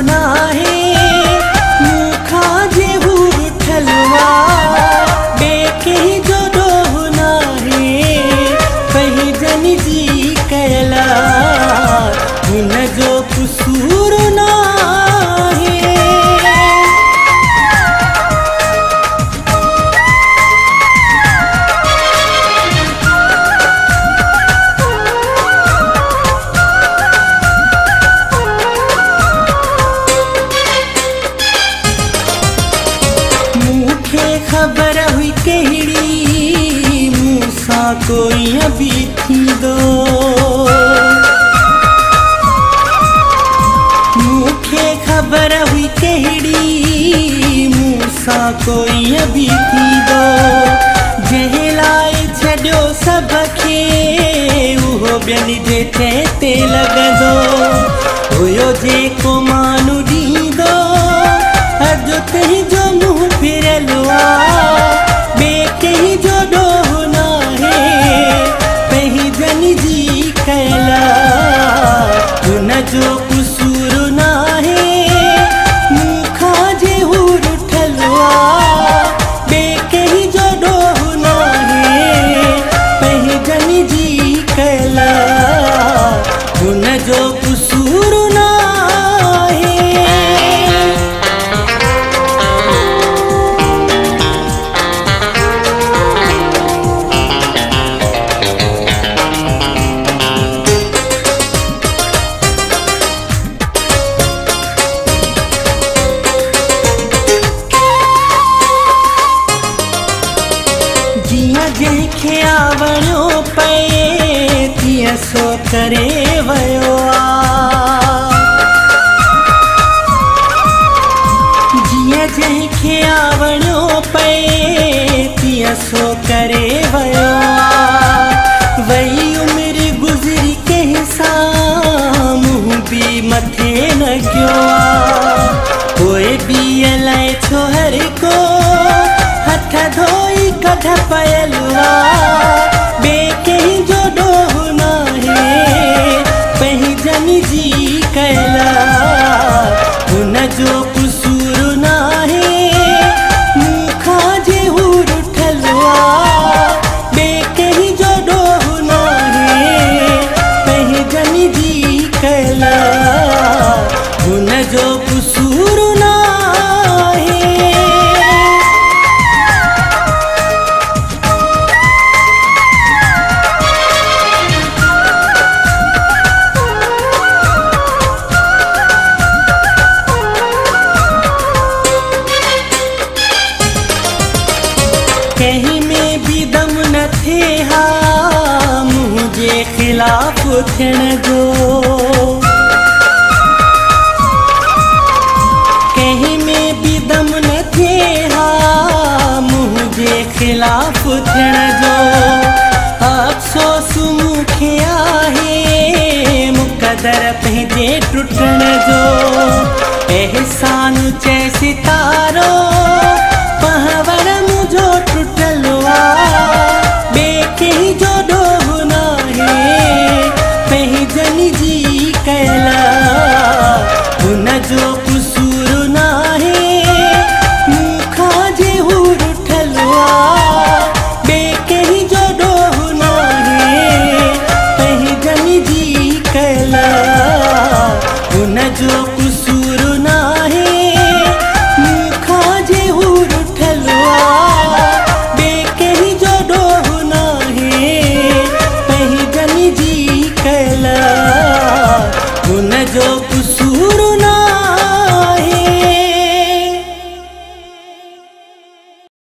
नाहे मूंखा जे हूर ठलवा बेके जो डोह नाहे कहीं जन जी कयला हुन जो कुसूर नाहे। खबर हुई कहिड़ी मूंसा कोई अभी थी दो मूंखे खबर हुई कहिड़ी मूंसा कोई अभी थी दो जंहिं लाइ छॾियो सबके उहो ॿियनि जे ते लॻंदो हुयो जेको माण्हू ॾींदो अॼु तुंहिंजो मुंहुं फिरियलु बेके जो डोह नाहे पंहिंजी जन जी कयला हुन जो कुसूर नाहे मूंखा जे हूर ठलवा बेके जो डोह नाहे पंहिंजी जन जी कयला हुन जो कुसूर नाहे। जंहिंखे आवणो पए तीअं सो करे वियो जीअं जंहिंखे आवणो पए तीअं सो करे वियो वही उमिरि गुज़री कंहिंसां मुंहुं बि मथे न कयो पोइ बि अलाए छो हर को हथ धोई कढ पयलु बेके जो डोह नाहे पंहिंजी जन जी कयला हुन जो कुसूर नाहे मूंखा जे हूर ठलवा बेके जो डोह नाहे पंहिंजी जन जी कयला हुन जो कुसूर नाहे। कहीं में भी दम न थे हा मुझे खिलाफ थियण जो कहीं में भी दम न थे हा मुझे खिलाफ थियण जो अफ़सोस मूंखे आहे मुक़दर पंहिंजे टुटण जो